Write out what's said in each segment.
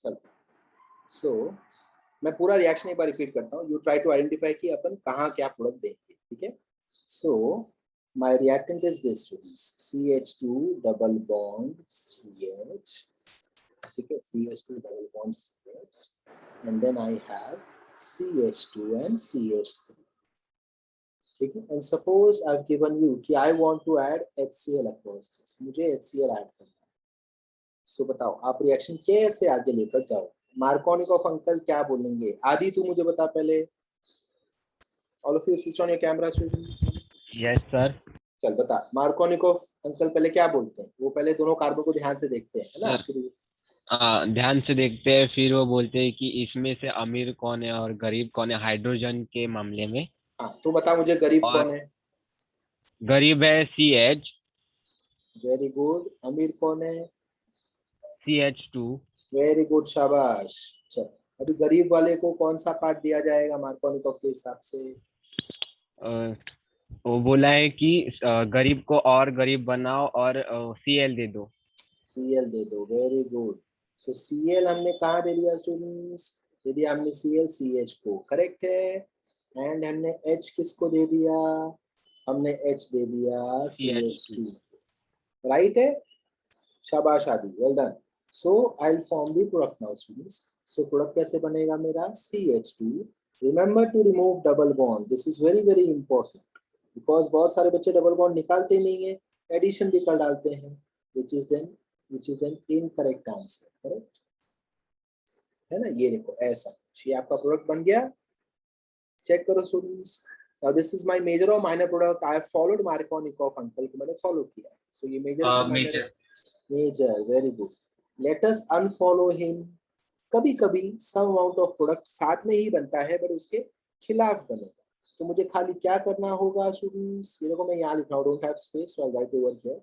चलो, सो मैं पूरा रिएक्शन एक बार रिपीट करता हूँ. यू ट्राई टू आइडेंटिफाई कि अपन कहाँ क्या प्रोडक्ट देंगे. ठीक है. सो my reactant is this students, CH2 double bond CH. ठीक है, CH2 double bond CH, and then I have CH2 and CH3. ठीक है. And suppose I've given you कि I want to add HCl across this. मुझे HCl add करना है. सो बताओ आप रिएक्शन कैसे आगे लेकर जाओ. मार्कोनिकॉफ अंकल क्या बोलेंगे? आदि तू मुझे बता पहले. All of you switch on your camera students. Yes sir. चल बता, मार्कोनिकॉफ अंकल पहले क्या बोलते हैं? वो पहले दोनों कार्बन को ध्यान से देखते हैं, है ना? ध्यान से देखते हैं, फिर वो बोलते हैं कि इसमें से अमीर कौन है और गरीब कौन है हाइड्रोजन के मामले में. हाँ, तो बता मुझे गरीब और कौन है? गरीब है CH. Very good. अमीर कौन है? CH2. वेरी गुड, शाबाश. चल, अभी गरीब वाले को कौन सा पार्ट दिया जाएगा मार्कोनिकॉफ के हिसाब से? वो बोला है कि गरीब को और गरीब बनाओ और Cl दे दो. Cl दे दो. Very good. सो Cl हमने कहाँ दे दिया स्टूडेंट्स? दे दिया हमने Cl CH को. करेक्ट है. एंड हमने H किसको दे दिया? हमने H दे दिया CH2. राइट है. शाबाश Adi, well done. So I will form the product now students. So product कैसे बनेगा मेरा? CH2. Remember to remove double bond. This is very very important because बहुत सारे बच्चे डबल बॉन्ड निकालते नहीं है, एडिशन भी कर डालते हैं, which is then incorrect answer. Correct है ना? ये देखो ऐसा, ये आपका प्रोडक्ट बन गया. चेक करो students. Now this is my major or minor product. I have followed Markovnikov uncle को मैंने फॉलो किया. So ये major है minor? Major. Very good. Let us unfollow him. कभी कभी some amount of product साथ में ही बनता है बट उसके खिलाफ बनेगा. तो मुझे खाली क्या करना होगा स्टूडेंट्स? ये देखो मैं यहाँ लिख रहा हूँ, don't have space, so I'll write over here.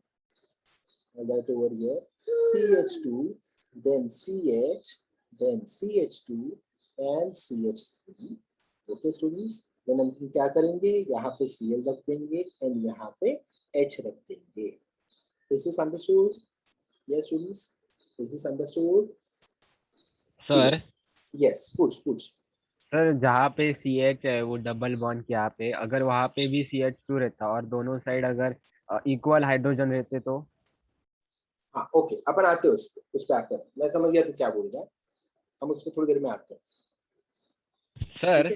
I'll write over here CH2, then CH, then CH2 and CH3. Okay students. Then हम क्या करेंगे? यहाँ पे Cl रख देंगे and यहाँ पे H रख देंगे. This is understood? Yes students. This is understood? Sir. Yes. पूछ. सर जहाँ पे CH है वो डबल बॉन्ड के यहाँ पे, अगर वहाँ पे भी CH2 रहता और दोनों साइड अगर इक्वल हाइड्रोजन रहते तो? हाँ ओके, अपन आते हैं उस पे आते हैं. मैं समझ गया तू क्या बोल रहा है. हम उस पर थोड़ी देर में आते हैं. सर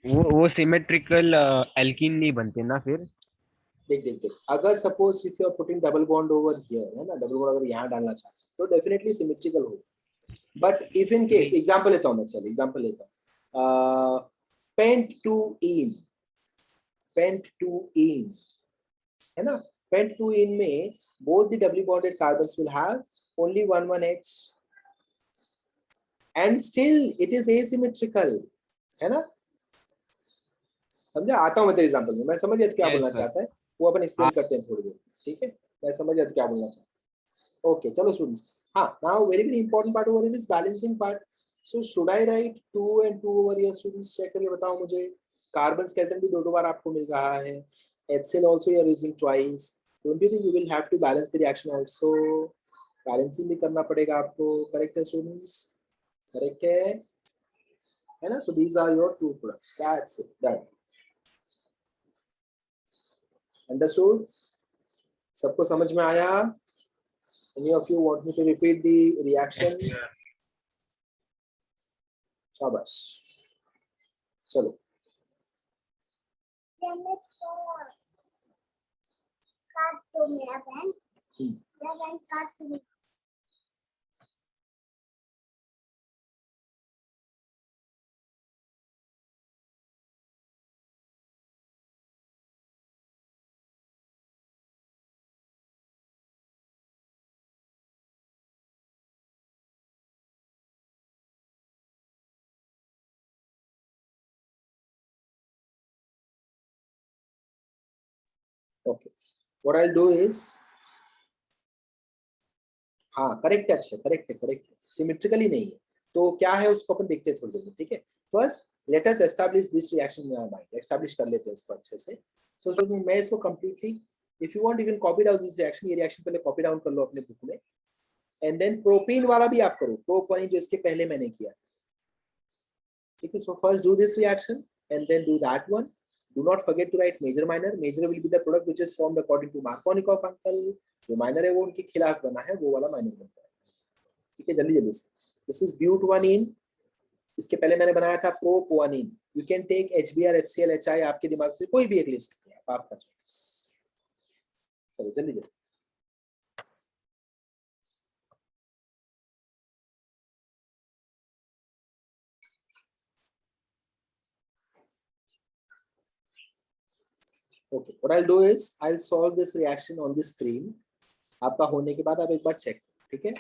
वो सिमेट्रिकल एल्कीन नहीं बनते ना फिर? देख अगर suppose if you are putting double bond over here, है ना, डबल बॉन्ड अगर यहाँ डालना चाहते तो डेफिनेटली सिमेट्रिकल होगा. But if in case example लेता हूँ मैं. चल एग्जांपल लेता हूँ. पेंट टू इन है ना. पेंट टू इन में both the doubly bonded carbons will have only one H and still it is asymmetrical, है ना. समझा? आता हूँ मैं तेरे एग्जांपल में. मैं समझ गया क्या बोलना चाहता है. वो अपन एक्सप्लेन करते हैं थोड़ी देर. ठीक है, मैं समझ गया क्या बोलना चाहता है. ओके चलो स्टूडेंट्स. हाँ, now very very important part over is balancing part. So should I write 2 and 2 over here students? Check करके बताओ मुझे. कार्बन स्केलेटन भी दो बार आपको मिल रहा है. HCl also you are using twice. Don't you think you will have to balance the reaction also? Balancing भी करना पड़ेगा आपको. करेक्ट है स्टूडेंट्स? करेक्ट है ना. So these are your two products. That's it. Done. Understood? सबको समझ में आया? Any of you want me to repeat the reaction? शाबाश. चलो. काट दो मेरा पेन. मेरा पेन काट दो. Okay. What I'll do is, हाँ करेक्ट है अक्षय, करेक्ट है. सिमेट्रिकली नहीं है तो क्या है उसको अपन देखते हैं थोड़ी देर में. ठीक है. First let us establish this reaction in our mind. Establish कर लेते हैं इसको अच्छे से. सो मैं इसको completely, if you want you can copy down this reaction. ये रिएक्शन पहले कॉपी डाउन कर लो अपने बुक में. एंड देन प्रोपीन वाला भी आप करो, प्रोप1 जो इसके पहले मैंने किया, ठीक है. So first do this reaction and then do that one. Do not forget to write major minor. Major will be the product which is formed according to Markovnikov uncle. जो minor है वो उनके खिलाफ बना है, वो वाला minor बनता है. ठीक है, जल्दी जल्दी से. This is but1ene. इसके पहले मैंने बनाया था prop1ene. You can take HBr, HCl, HI, आपके दिमाग से कोई भी एक ले सकते हैं, आपका चॉइस. चलो जल्दी जल्दी. Okay, what I'll do is I'll solve this reaction on the screen. आपका होने के बाद आप एक बार चेक, ठीक है.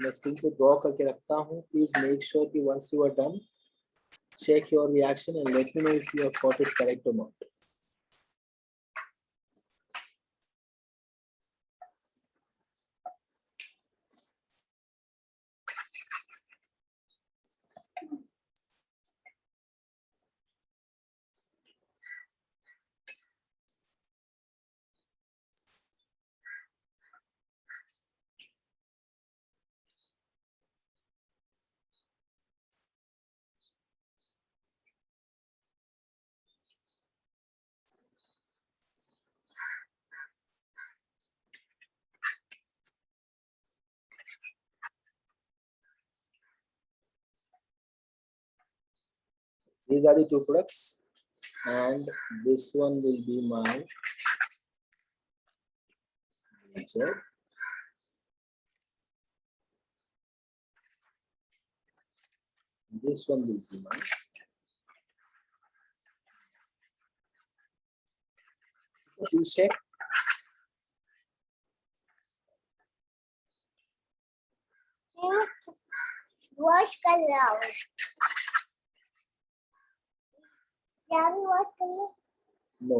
मैं स्क्रीन को ड्रॉ करके रखता हूँ. प्लीज मेक श्योर कि once you are done, check your reaction and let me know if you have got it correct or not. These are the two products, and this one will be my major. This one will be my check. Wash कर रहा हूँ. क्या भी wash कर लो? No.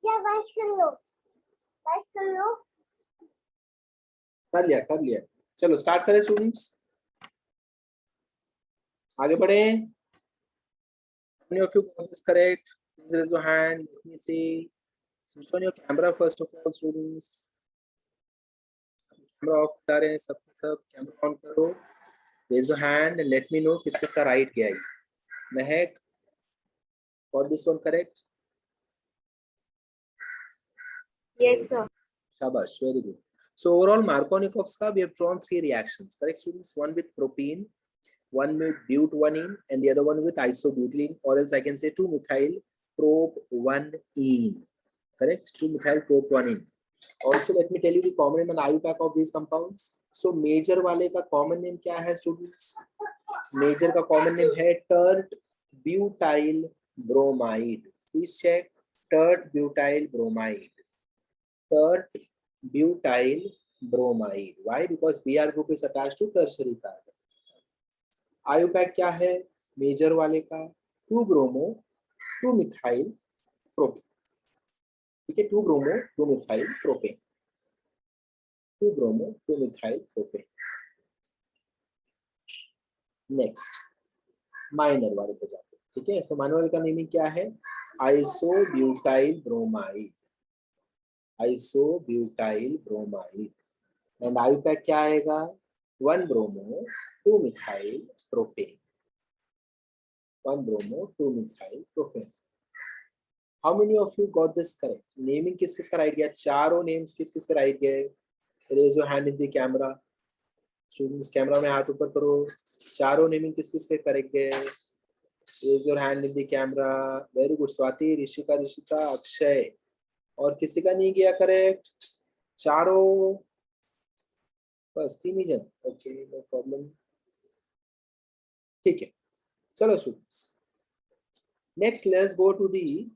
क्या wash कर लो? Wash कर लो. कर लिया. चलो स्टार्ट करें स्टूडेंट्स, आगे बढ़े. Any of you got this correct? Please raise your hand. Let me see. Switch on your camera first of all, students. Camera off कर रहे हैं सब कैमरा ऑन करो. Raise your hand and let me know किसके साथ right किया है. महक, got this one correct? Yes, sir. Shabash, very good. So overall Markovnikov's we have drawn 3 reactions, correct students? One with propene, one with but1ene, and the other one with isobutylene, or else I can say 2-methyl prop1ene, correct? 2-methyl prop1ene. Also let me tell you the common name and IUPAC of these compounds. So major वाले का common name क्या है students? Major का common name है tert butyl bromide. Please check tert butyl bromide. Tert butyl bromide. Why? Because Br group is attached to tertiary carbon. IUPAC क्या है major वाले का? 2-bromo 2-methyl प्रोपेन, ठीक है, 2 bromo 2 methyl propane, 2 bromo 2 methyl propane. Next minor वाले पे जाते हैं, ठीक है। तो माइनर वाले का नेमिंग क्या है? Isobutyl bromide, isobutyl bromide. And IUPAC क्या आएगा? 1 bromo 2 methyl propane, 1 bromo 2 methyl propane. How many of you got this correct? Naming किस किस का राइट गया? चारों नेम्स किस किस का राइट गए? Raise your hand in the camera, students camera में हाथ ऊपर करो। चारों नेमिंग किस किस के करेक्ट गए? Raise your hand in the camera. Very good. Swati, Rishika, Rishita, Akshay, और किसी का नहीं गया करेक्ट? चारों, बस 3 ही जन। ओके, नो प्रॉब्लम, ठीक है। चलो students, next let's go to the,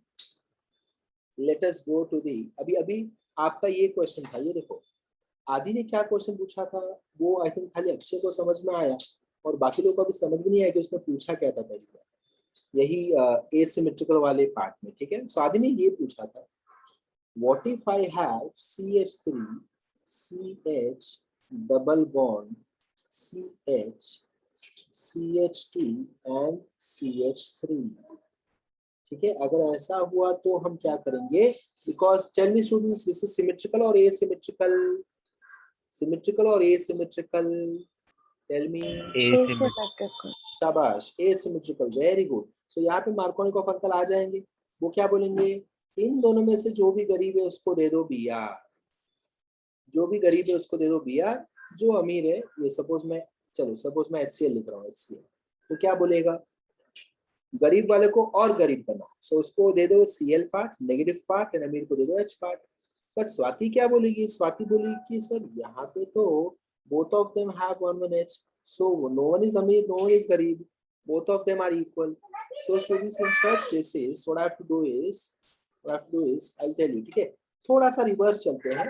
अभी अभी आपका ये क्वेश्चन था, ये देखो आदि ने क्या क्वेश्चन पूछा था, वो आई थिंक खाली अक्षय को समझ में आया और बाकी लोगों को भी समझ में नहीं आया कि उसने पूछा क्या था पहली बार, यही एसिमेट्रिकल वाले पार्ट में, ठीक है। सो आदि ने ये पूछा था, what if I have CH3 CH double bond CH CH2 and CH3, ठीक है। अगर ऐसा हुआ तो हम क्या करेंगे? Because tell me students, this is symmetrical और एसिमेट्रिकल? सिमेट्रिकल और एसिमेट्रिकल? Tell me. Asymmetrical. शाबाश, एसिमेट्रिकल, वेरी गुड। सो यहाँ पे मार्कोनिकॉफ अंकल आ जाएंगे, वो क्या बोलेंगे? इन दोनों में से जो भी गरीब है उसको दे दो BR, जो भी गरीब है उसको दे दो BR, जो अमीर है, ये सपोज मैं, चलो सपोज मैं HCl लिख रहा हूँ, HCl, तो क्या बोलेगा? गरीब वाले को और गरीब बनाओ, सो उसको दे दो Cl part, negative part, and अमीर को दे दो H पार्ट। बट स्वाति क्या बोलेगी? स्वाति बोलेगी कि सर यहाँ पे तो both of them have one H, so no one is अमीर, no one is गरीब, both of them are equal. So students, in such cases what I have to do is I'll tell you, ठीक है। थोड़ा सा reverse चलते हैं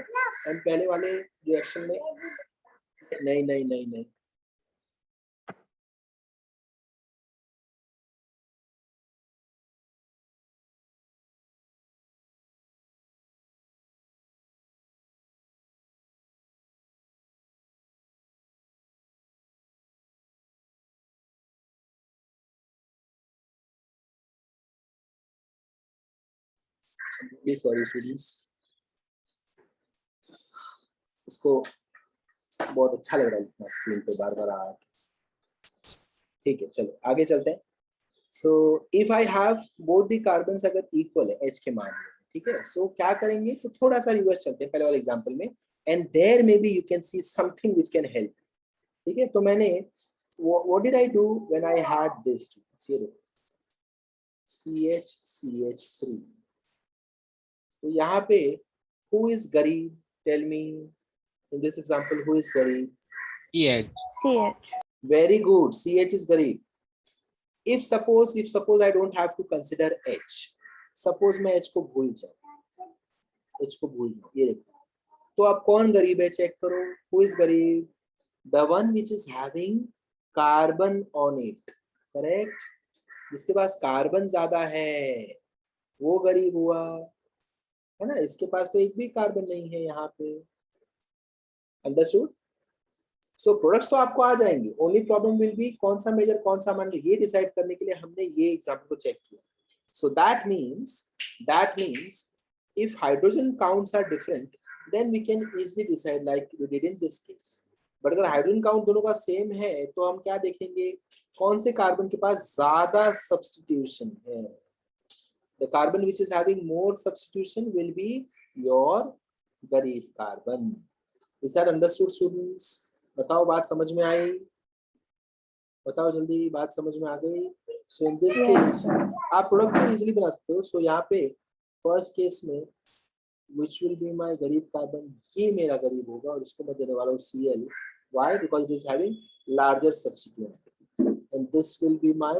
and पहले वाले रिएक्शन में, नहीं नहीं नहीं नहीं, सॉरी स्टूडेंट्स, इसको बहुत अच्छा लग रहा है लिखना स्क्रीन पे बार बार आ, ठीक है। चलो आगे चलते हैं। So if I have both the carbons अगर इक्वल है H के मान में, ठीक है, सो क्या करेंगे? तो थोड़ा सा रिवर्स चलते हैं पहले वाले एग्जांपल में, and there may be you can see something which can help, ठीक है। तो मैंने what did I do when I had this too, ये देखो CH3, तो यहाँ पे who is गरीब? Tell me in this example, who is गरीब? CH. CH. Very good, CH is गरीब। if suppose I don't have to consider H, suppose मैं H को भूल जाऊं, ये देखो, तो अब कौन गरीब है चेक करो, who is गरीब? the one which is having carbon on it, correct? जिसके पास कार्बन ज्यादा है वो गरीब हुआ, है ना। इसके पास तो एक भी कार्बन नहीं है यहाँ पे, अंडरस्टूड। सो प्रोडक्ट्स तो आपको आ जाएंगे, ओनली प्रॉब्लम विल बी कौन सा मेजर कौन सा मान, ये डिसाइड करने के लिए हमने ये एग्जांपल को चेक किया। So that means if hydrogen counts are different then we can easily decide like we did in this case. But अगर हाइड्रोजन काउंट दोनों का सेम है तो हम क्या देखेंगे? कौन से कार्बन के पास ज्यादा सब्स्टिट्यूशन है। The carbon which is having more substitution will be your गरीब carbon. Is that understood students? बताओ बात समझ में आई? बताओ जल्दी, बात समझ में आ गई? So in this case आप प्रोडक्ट को इजीली बना सकते हो। So यहाँ पे फर्स्ट केस में which will be my गरीब कार्बन, ये मेरा गरीब होगा और इसको मैं देने वाला हूँ Cl। Why? Because it is having larger substituent and this will be my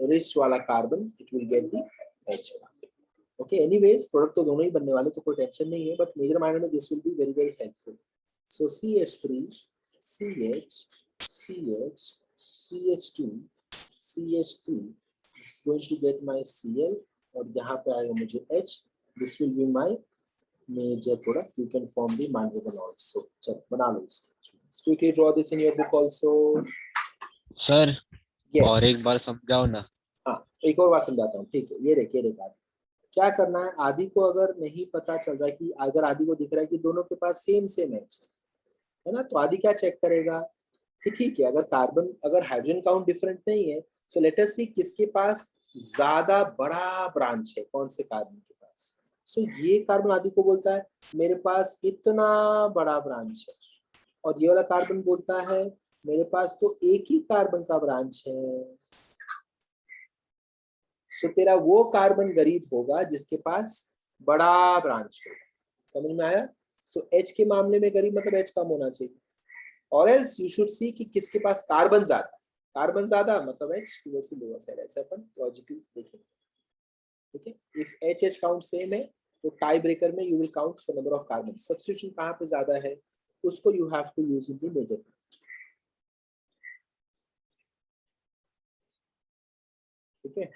rich वाला carbon, it will get the H part. Okay, anyways product तो दोनों ही बनने वाले, तो कोई टेंशन नहीं है, बट मेजर माइंड में this will be very very helpful. So CH3 CH CH CH2 CH3 is going to get my Cl और और यहाँ पे आएगा मुझे H. This will be my major product. You can form the minor one also. चलो बना लो इसको. Quickly draw this in your book also. Sir yes. और एक बार समझाओ ना. हाँ एक और बार समझाता हूँ. ठीक है, ये देखिए क्या करना है. आदि को अगर नहीं पता चल रहा है कि अगर आदि को दिख रहा है कि दोनों के पास सेम सेम एच है ना, तो आदि क्या चेक करेगा कि ठीक है अगर कार्बन अगर हाइड्रोजन काउंट डिफरेंट नहीं है, सो लेट अस सी किसके पास ज्यादा बड़ा ब्रांच है, कौन से कार्बन के पास. सो ये कार्बन आदि को बोलता है मेरे पास इतना बड़ा ब्रांच है, और ये वाला कार्बन बोलता है मेरे पास तो एक ही कार्बन का ब्रांच है. सो तेरा वो कार्बन गरीब होगा जिसके पास बड़ा ब्रांच होगा. समझ में आया. सो H के मामले में गरीब मतलब H कम होना चाहिए, और एल्स यू शुड सी कि किसके पास कार्बन ज्यादा. कार्बन ज्यादा मतलब H towards the lower side. ऐसे अपन लॉजिकली देखेंगे. ठीक है. इफ H काउंट सेम है तो टाई ब्रेकर में you will count the number of carbon. Substitution कहाँ पे ज्यादा है उसको you have to use in the major. ठीक है.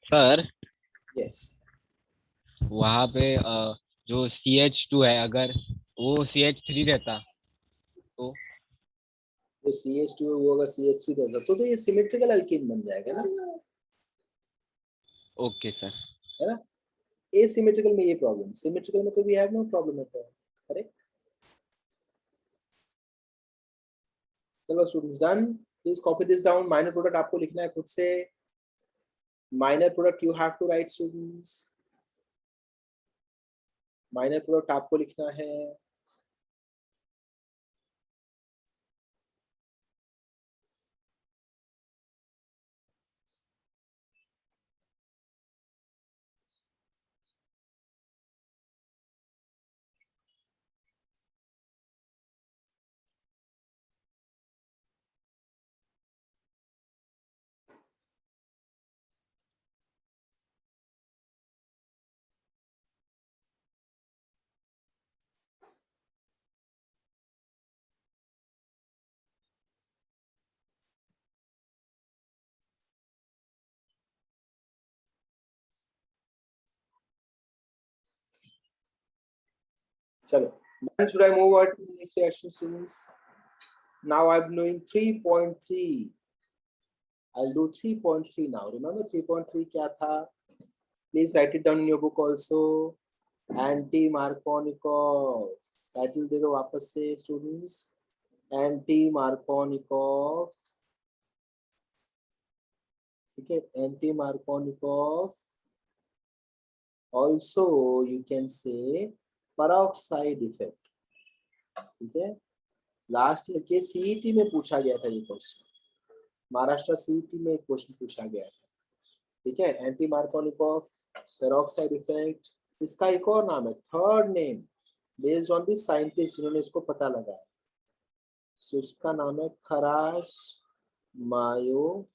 Sir yes. वहाँ पे जो CH2 है अगर वो CH3 रहता तो तो CH2 वो अगर CH3 रहता तो ये सिमेट्रिकल अल्कीन बन जाएगा ना. Okay sir. है ना. एसिमेट्रिकल में ये प्रॉब्लम, सिमेट्रिकल में तो we have no problem at all. Correct. चलो students done. Please copy this down. Minor product आपको लिखना है खुद से. Minor product you have to write students. Minor product आपको लिखना है. चलो. When should I move on to the next section students? Now I'm doing 3.3. I'll do 3.3 now. Remember 3.3 क्या था? Please write it down in your book also. Anti-Markovnikov. Title दे दो वापस से स्टूडेंट्स. Anti-Markovnikov. ठीक है. Anti-Markovnikov. Also you can say peroxide effect. ठीक है. लास्ट ईयर के सीईटी में पूछा गया था ये क्वेश्चन. महाराष्ट्र सीईटी में एक क्वेश्चन पूछा गया था. ठीक है. Anti Markovnikov peroxide effect. इसका एक और नाम है, third name based on the scientist जिन्होंने इसको पता लगाया. सो इसका नाम है Kharasch Mayo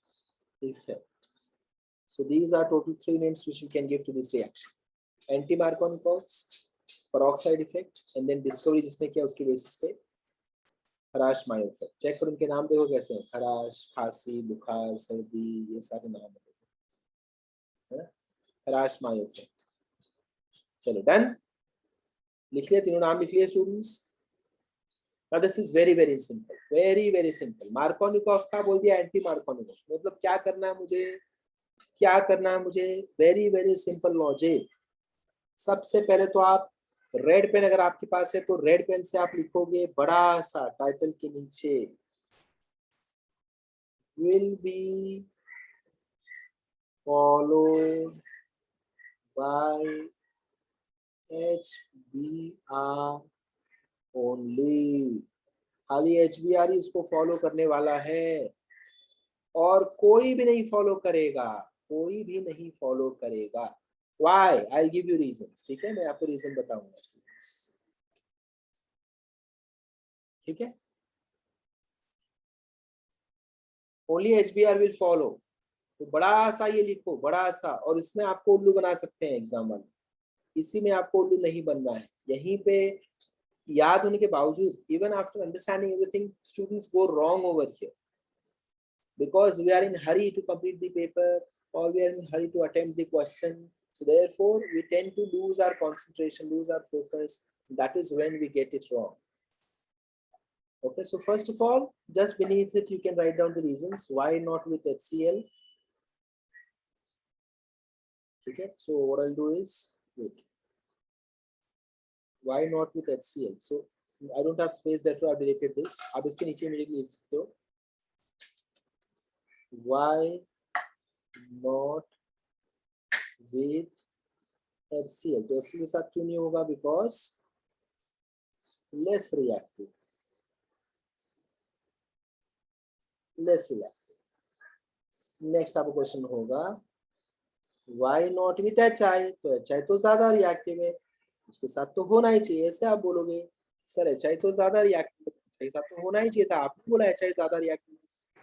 effect. So these are total 3 names which you can give to this reaction. Anti Markovnikov, peroxide effect, and then discovery जिसने किया उसके बेसिस पे खराश मायो इफेक्ट. चेक करो उनके नाम देखो कैसे हैं. खराश, खांसी, बुखार, सर्दी, ये सारे नाम है. Kharasch Mayo effect. चलो डन. लिख लिया तीनों नाम लिख लिए students. Now this is very very simple, very simple. Markovnikov का बोल दिया एंटी मार्कोनिकोव. मतलब क्या करना है मुझे वेरी सिंपल लॉजिक. सबसे पहले तो आप रेड पेन अगर आपके पास है तो रेड पेन से आप लिखोगे बड़ा सा टाइटल के नीचे will be followed by HBr only. खाली HBr ही इसको फॉलो करने वाला है और कोई भी नहीं फॉलो करेगा. Why? I'll give you reasons. ठीक है, मैं आपको रीजन बताऊंगा. ठीक है. Only HBr will follow. तो बड़ा सा ये लिखो, बड़ा सा. और इसमें आपको उल्लू बना सकते हैं एग्जाम वाले. इसी में आपको उल्लू नहीं बनना है. यहीं पे याद होने के बावजूद, even after understanding everything, students go wrong over here. because we are in hurry to complete the paper or we are in hurry to attempt the question. So therefore, we tend to lose our concentration, lose our focus. That is when we get it wrong. Okay, so first of all, just beneath it, you can write down the reasons why not with HCl. Okay, so what I'll do is, wait. Why not with HCl? So I don't have space, therefore I've deleted this. आप इसके नीचे immediately लिख सकते हो. Why not with HCl? तो HCl के साथ क्यों नहीं होगा? Because less reactive. Less reactive. Next आपको क्वेश्चन होगा why not with HI? तो HI तो ज्यादा रिएक्टिव है, उसके साथ तो होना ही चाहिए. ऐसे आप बोलोगे सर HI तो ज्यादा रिएक्टिव है, साथ तो होना ही चाहिए था. आपने बोला HI ज्यादा reactive,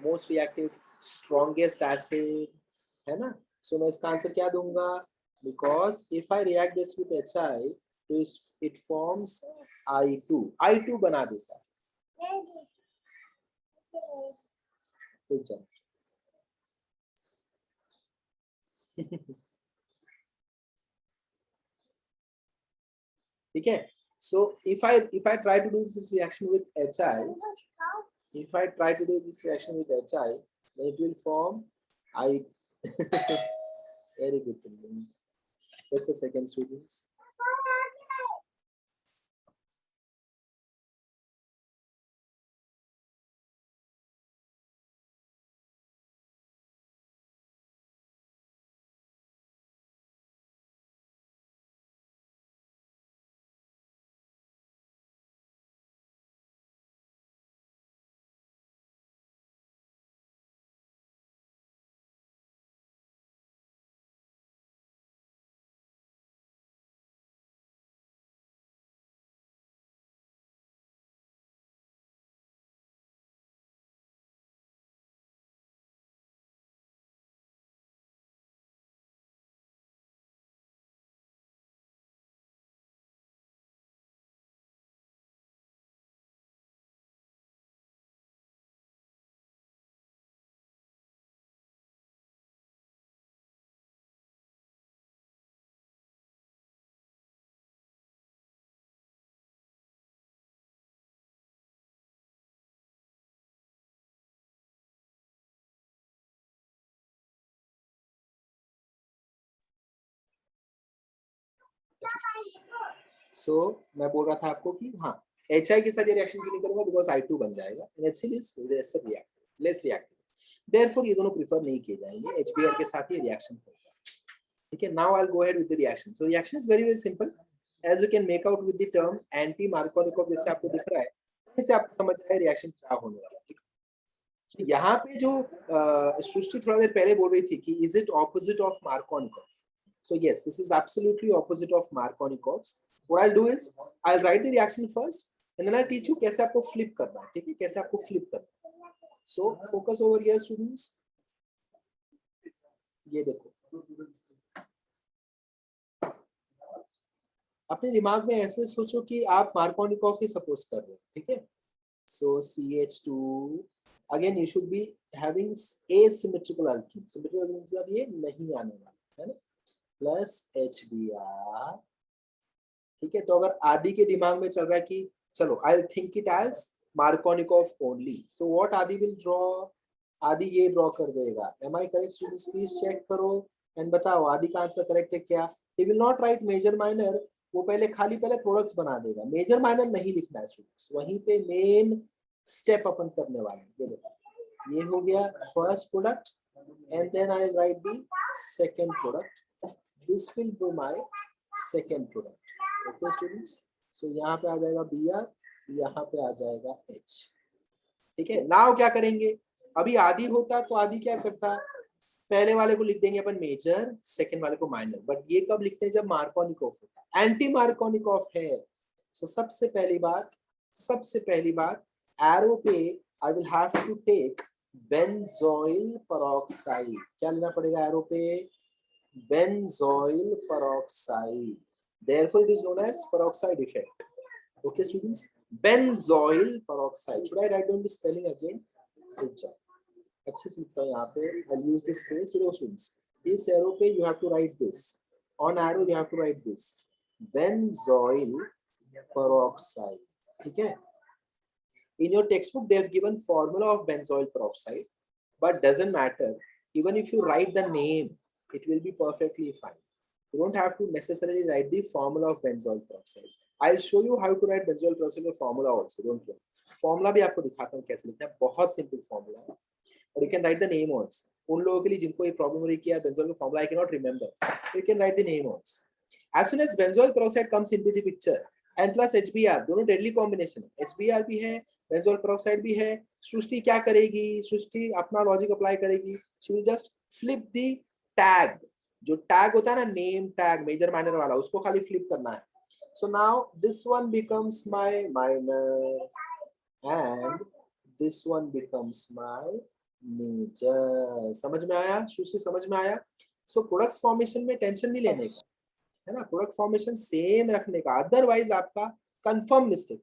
most reactive, strongest acid, है ना. सो मैं इसका आंसर क्या दूंगा? Because if I react this with HI तो इट फॉर्म्स I2 बना देता है. Good job. ठीक है. So if I try to do this reaction with HI, then it will form very good. Just a second, students. सो मैं बोल रहा था आपको कि हाँ HI के साथ ये रिएक्शन क्यों नहीं करूंगा? बिकॉज I2 बन जाएगा. HCl is less reactive. Therefore ये दोनों प्रीफर नहीं किए जाएंगे. HBr के साथ ये रिएक्शन होगा. ठीक है. Now I will go ahead with the reaction. So reaction is very simple, as you can make out with the term anti Markovnikov. जैसे आपको दिख रहा है, इससे आपको समझ आया रिएक्शन क्या होने वाला है. तो यहाँ पे जो सृष्टि थोड़ा देर पहले बोल रही थी कि is it opposite of Markovnikov? So yes, this is absolutely opposite of Markovnikov's. What I'll do is I'll write the reaction first and then I'll teach you कैसे आपको flip करना है. ठीक है, कैसे आपको flip करना है. So focus over here, students. ये देखो, अपने दिमाग में ऐसे सोचो कि आप मार्कोनिकोव ही सपोज कर रहे हो. ठीक है. So CH2 again you should be having asymmetrical alkene. Symmetrical alkene के साथ ये नहीं आने वाला है ना, प्लस HBr. ठीक है. तो अगर आदि के दिमाग में चल रहा है कि चलो I will think it as Markovnikov only, so what Adi will draw? Adi ये ड्रॉ कर देगा. Am I correct students? Please check करो एंड बताओ आदि का आंसर करेक्ट है क्या? He will not write major minor. वो पहले प्रोडक्ट्स बना देगा. मेजर माइनर नहीं लिखना है स्टूडेंट्स. वहीं पे मेन स्टेप अपन करने वाले हैं. ये देखो, ये हो गया first product and then I will write the second product. This will be my second product. Okay students. So यहाँ पे आ जाएगा Br, यहाँ पे आ जाएगा H. ठीक है. नाउ क्या करेंगे? अभी आदि होता तो आदि क्या करता? पहले वाले को लिख देंगे अपन मेजर, सेकंड वाले को माइनर. बट ये कब लिखते हैं? जब मार्कोनिकोव होता है. एंटी मार्कोनिकोव है. सो सबसे पहली बात एरो पे I will have to take benzoyl peroxide. क्या लेना पड़ेगा एरो पे? Benzoyl peroxide. Therefore, it is known as peroxide effect. Okay, students. Benzoyl peroxide. Should I write down the spelling again? Good job. अच्छे से लिखता हूँ यहाँ पे, I'll use this space, students. इस एरो पे you have to write this. On arrow you have to write this. Benzoyl peroxide. ठीक है? In your textbook they have given formula of benzoyl peroxide, but doesn't matter. Even if you write the name, it will be perfectly fine. You don't have to necessarily write the formula of benzoyl peroxide. I'll show you how to write benzoyl peroxide formula also. Don't worry. Formula भी आपको दिखाता हूँ कैसे लिखना है, बहुत simple formula है. और you can write the name also. उन लोगों के लिए जिनको ये प्रॉब्लम हो रही है कि यार benzoyl का formula I cannot remember, you can write the name also. As soon as benzoyl peroxide comes into the picture, and plus HBr, दोनों deadly combination है. HBr भी है, benzoyl peroxide भी है. सृष्टि क्या करेगी? सृष्टि अपना लॉजिक अप्लाई करेगी. She will just flip the tag. जो टैग होता है ना, नेम टैग मेजर माइनर वाला, उसको खाली फ्लिप करना है. So now this one becomes my minor and this one becomes my major. समझ में आया? सुशी समझ में आया? So प्रोडक्ट फॉर्मेशन में टेंशन नहीं लेने का, है ना, प्रोडक्ट फॉर्मेशन सेम रखने का, अदरवाइज आपका confirm mistake.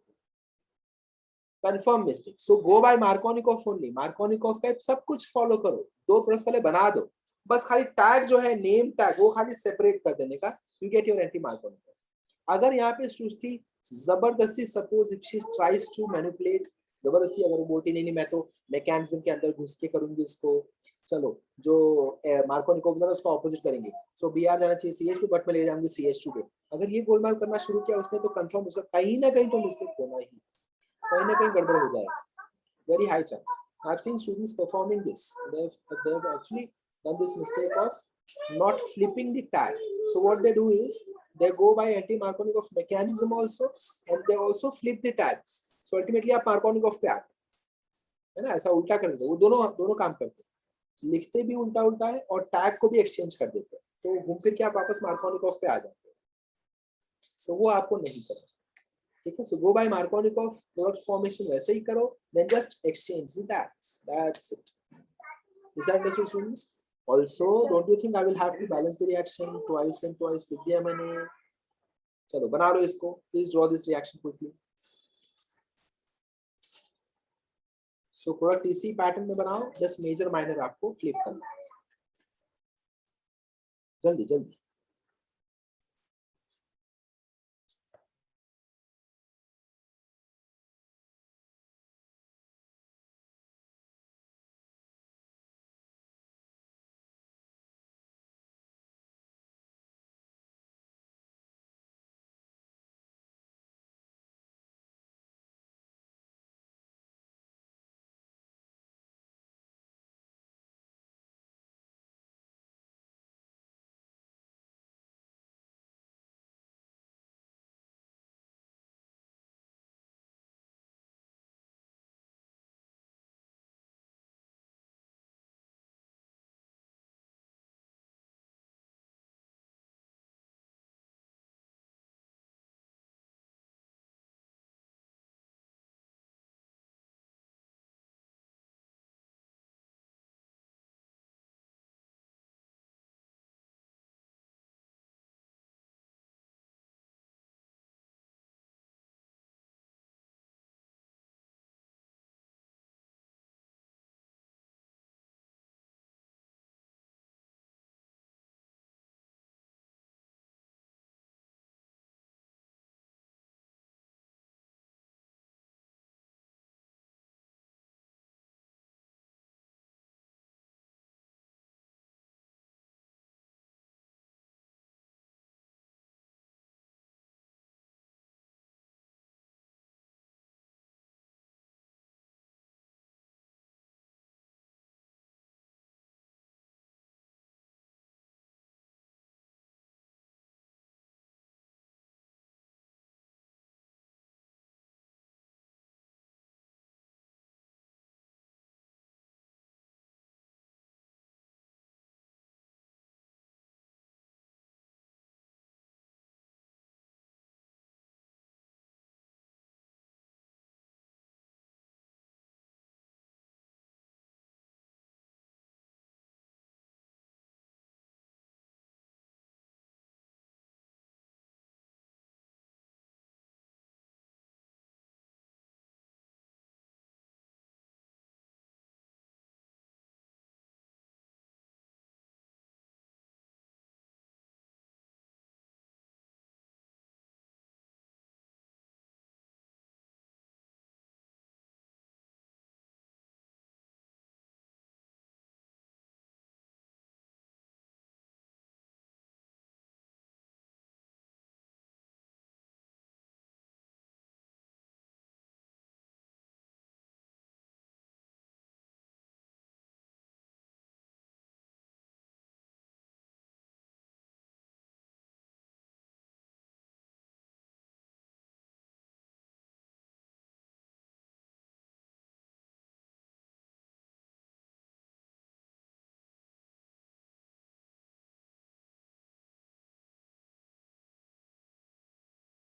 Confirm mistake. So go by Markovnikov only. Markovnikov का सब कुछ फॉलो करो. दो प्रोडक्ट्स पहले बना दो, बस खाली टैग जो है नेम टैग वो खाली सेपरेट कर देने का. You get your anti Markovnikov. अगर यहाँ पे सृष्टि जबरदस्ती, suppose if she tries to manipulate, जबरदस्ती अगर वो बोलती नहीं मैं तो मैकेनिज्म के अंदर घुस के करूंगी इसको, चलो जो मार्कोनिकॉफ था उसको ऑपोजिट करेंगे. सो बीआर जाना चाहिए सीएच पे, बट मैं ले जाऊंगी सीएच2 पे. अगर ये गोलमाल करना शुरू किया उसने तो कंफर्म उसका कहीं ना कहीं तो मिस्टेक होना ही, कहीं ना कहीं गड़बड़ हो जाएगा. Very high chance. I've seen students performing this. They've actually done this mistake of not flipping the tag. So what they do is they go by anti-Markovnikov mechanism also, and they also flip the tags. So ultimately आप Markovnikov पे आते हैं, है ना, ऐसा उल्टा कर देते हैं. वो दोनों काम करते हैं, लिखते भी उल्टा उल्टा है और टैग को भी एक्सचेंज कर देते हैं. तो घूम फिर के आप वापस Markovnikov पे आ जाते हैं. So वो आपको नहीं करना. ठीक है. So go by Markovnikov product formation वैसे ही करो, then just exchange the tags. That's it. Is that understood, students? Also, don't you think I will have to balance the reaction twice and twice? लिख दिया मैंने. चलो बना लो इसको. Please draw this reaction quickly. So product TC pattern में बनाओ. Just major minor आपको flip करना है. जल्दी जल्दी.